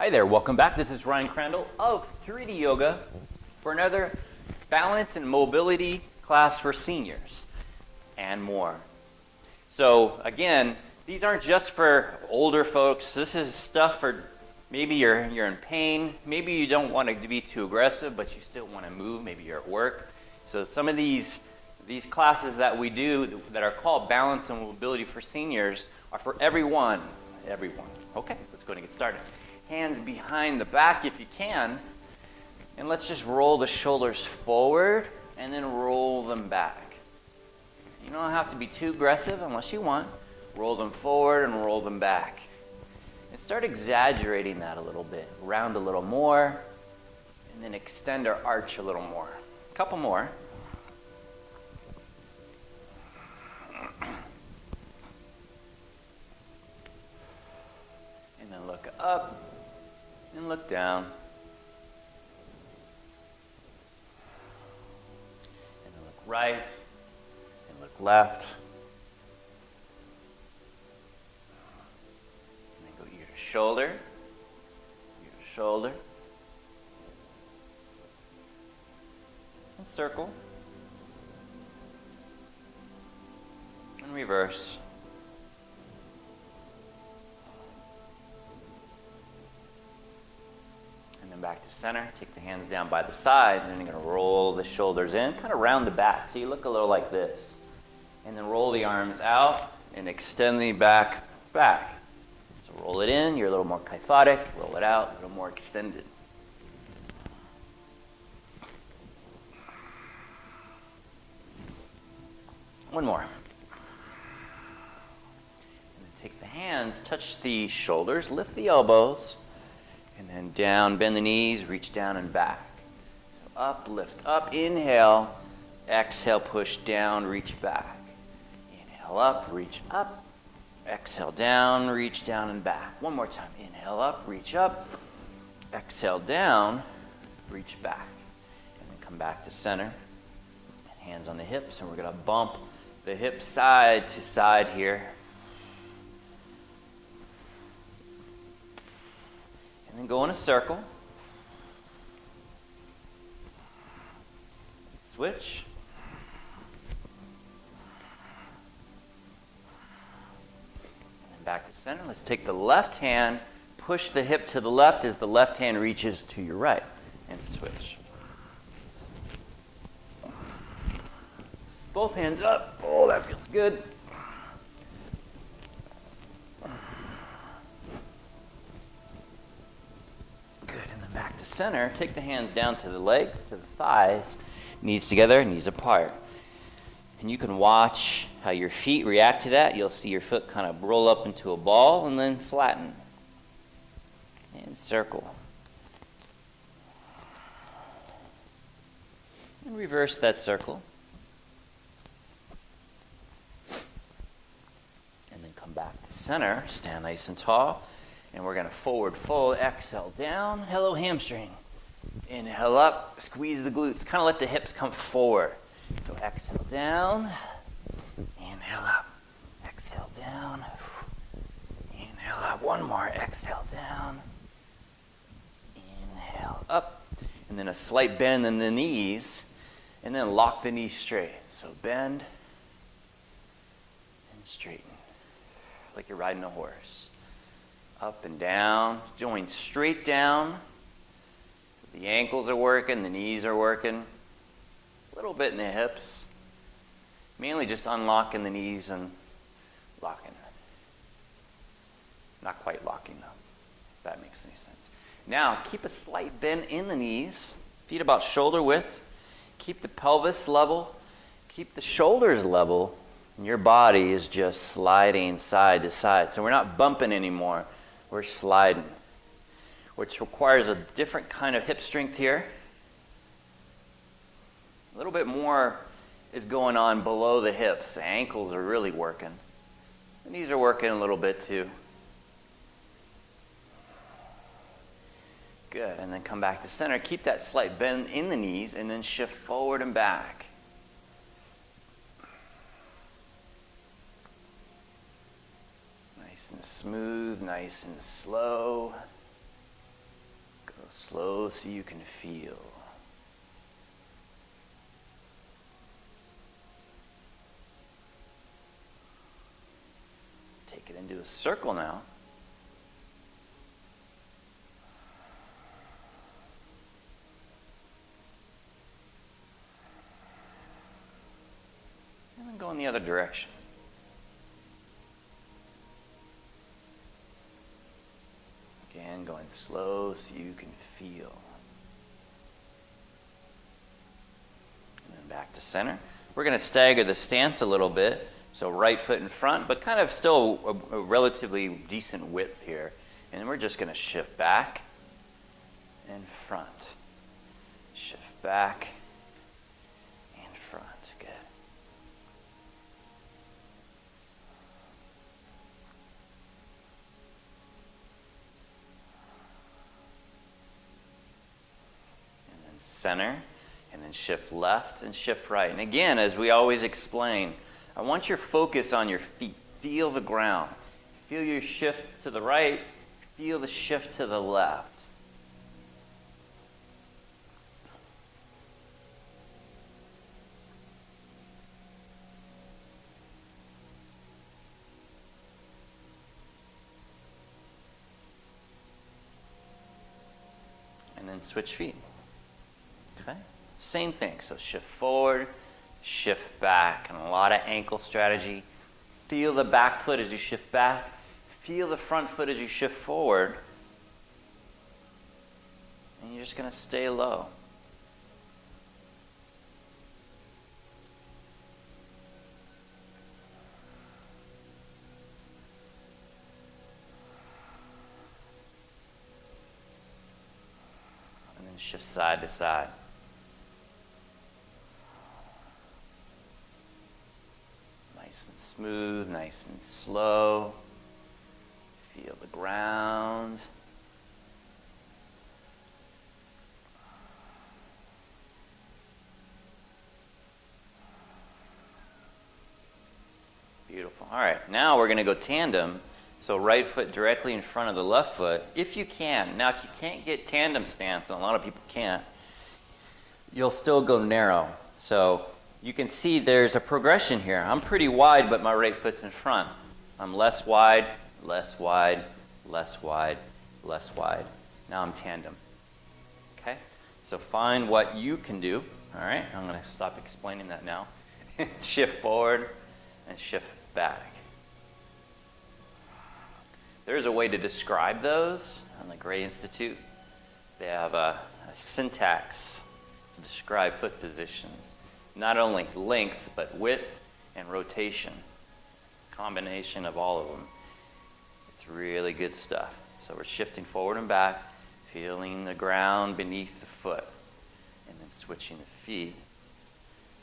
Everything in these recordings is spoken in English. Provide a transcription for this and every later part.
Hi there, welcome back. This is Ryan Crandall of 3D Yoga for another balance and mobility class for seniors and more. So again, these aren't just for older folks. This is stuff for maybe you're in pain, maybe you don't want to be too aggressive, but you still want to move, maybe you're at work. So some of these classes that we do that are called balance and mobility for seniors are for everyone. Okay, let's go ahead and get started. Hands behind the back if you can, and let's just roll the shoulders forward and then roll them back. You don't have to be too aggressive unless you want. Roll them forward and roll them back. And start exaggerating that a little bit. Round a little more, and then extend or arch a little more. A couple more. And then look up and look down. And then look right and look left. And then go ear to shoulder, and circle. And reverse. And then back to center. Take the hands down by the sides, and you're going to roll the shoulders in, kind of round the back. So you look a little like this. And then roll the arms out and extend the back. So roll it in, you're a little more kyphotic. Roll it out, a little more extended. One more. Take the hands, touch the shoulders, lift the elbows, and then down, bend the knees, reach down and back. So up, lift up, inhale, exhale, push down, reach back. Inhale up, reach up, exhale down, reach down and back. One more time, inhale up, reach up, exhale down, reach back. And then come back to center, hands on the hips, and we're gonna bump the hips side to side here. And then go in a circle. Switch. And then back to center. Let's take the left hand, push the hip to the left as the left hand reaches to your right, and switch. Both hands up. Oh, that feels good. Back to center, take the hands down to the legs, to the thighs, knees together, knees apart. And you can watch how your feet react to that. You'll see your foot kind of roll up into a ball and then flatten. And circle. And reverse that circle. And then come back to center, stand nice and tall. And we're going to forward fold, exhale down, hello hamstring. Inhale up, squeeze the glutes, kind of let the hips come forward. So exhale down, inhale up, exhale down, inhale up, one more, exhale down, inhale up, and then a slight bend in the knees, and then lock the knees straight. So bend and straighten, like you're riding a horse. Up and down, join straight down. The ankles are working, the knees are working. A little bit in the hips. Mainly just unlocking the knees and locking. Not quite locking though, if that makes any sense. Now, keep a slight bend in the knees, feet about shoulder width. Keep the pelvis level, keep the shoulders level, and your body is just sliding side to side. So we're not bumping anymore. We're sliding, which requires a different kind of hip strength here. A little bit more is going on below the hips. The ankles are really working. The knees are working a little bit too. Good, and then come back to center. Keep that slight bend in the knees and then shift forward and back. Nice and smooth, nice and slow. so you can feel. Take it into a circle now. And then go in the other direction. Again, going slow so you can feel. And then back to center. We're going to stagger the stance a little bit. So right foot in front, but kind of still a relatively decent width here. And then we're just going to shift back and front. Shift back and front. Good. And then center, and then shift left and shift right. And again, as we always explain, I want your focus on your feet. Feel the ground. Feel your shift to the right. Feel the shift to the left. And then switch feet. Okay? Same thing. So shift forward, shift back, and a lot of ankle strategy. Feel the back foot as you shift back. Feel the front foot as you shift forward. And you're just going to stay low. And then shift side to side. Nice and smooth, nice and slow. Feel the ground. Beautiful. All right, now we're going to go tandem. So right foot directly in front of the left foot, if you can. Now, if you can't get tandem stance, and a lot of people can't, you'll still go narrow. So you can see there's a progression here. I'm pretty wide, but my right foot's in front. I'm less wide, less wide, less wide, less wide. Now I'm tandem. Okay? So find what you can do. All right? I'm going to stop explaining that now. Shift forward and shift back. There's a way to describe those on the Gray Institute. They have a syntax to describe foot positions. Not only length, but width and rotation. Combination of all of them. It's really good stuff. So we're shifting forward and back, feeling the ground beneath the foot, and then switching the feet.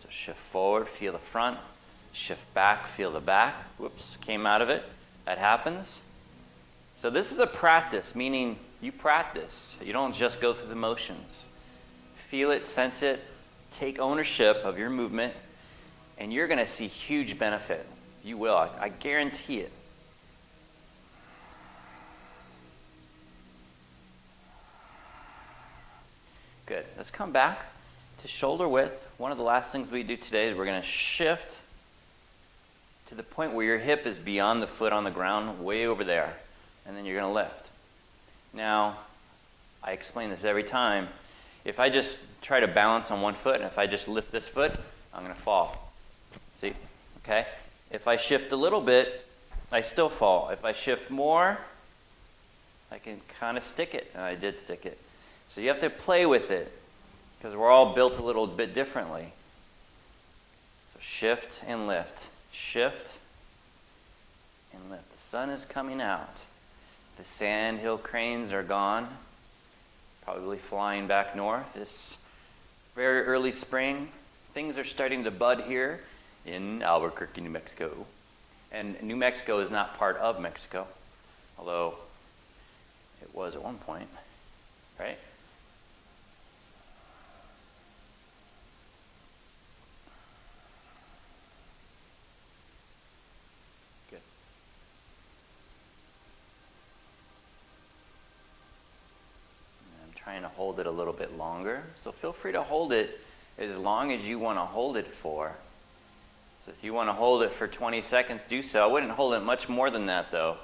So shift forward, feel the front. Shift back, feel the back. Whoops, came out of it. That happens. So this is a practice, meaning you practice. You don't just go through the motions. Feel it, sense it, take ownership of your movement, and you're going to see huge benefit. You will. I guarantee it. Good. Let's come back to shoulder width. One of the last things we do today is we're going to shift to the point where your hip is beyond the foot on the ground, way over there. And then you're going to lift. Now, I explain this every time. If I just try to balance on one foot, and if I just lift this foot, I'm going to fall. See? Okay? If I shift a little bit, I still fall. If I shift more, I can kind of stick it. And I did stick it. So you have to play with it, because we're all built a little bit differently. So shift and lift. Shift and lift. The sun is coming out. The sandhill cranes are gone, probably flying back north. It's very early spring. Things are starting to bud here in Albuquerque, New Mexico. And New Mexico is not part of Mexico, although it was at one point, right? trying to hold it a little bit longer. So feel free to hold it as long as you want to hold it for. So if you want to hold it for 20 seconds, do so. I wouldn't hold it much more than that, though.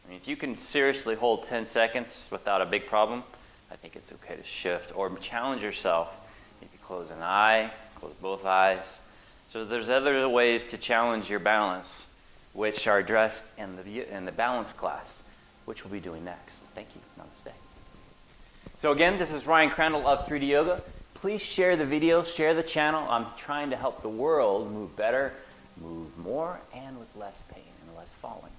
I mean, if you can seriously hold 10 seconds without a big problem, I think it's okay to shift or challenge yourself. Maybe close an eye, close both eyes. So there's other ways to challenge your balance, which are addressed in the balance class, which we'll be doing next. Thank you. Namaste. So again, this is Ryan Crandall of 3D Yoga. Please share the video, share the channel. I'm trying to help the world move better, move more, and with less pain and less falling.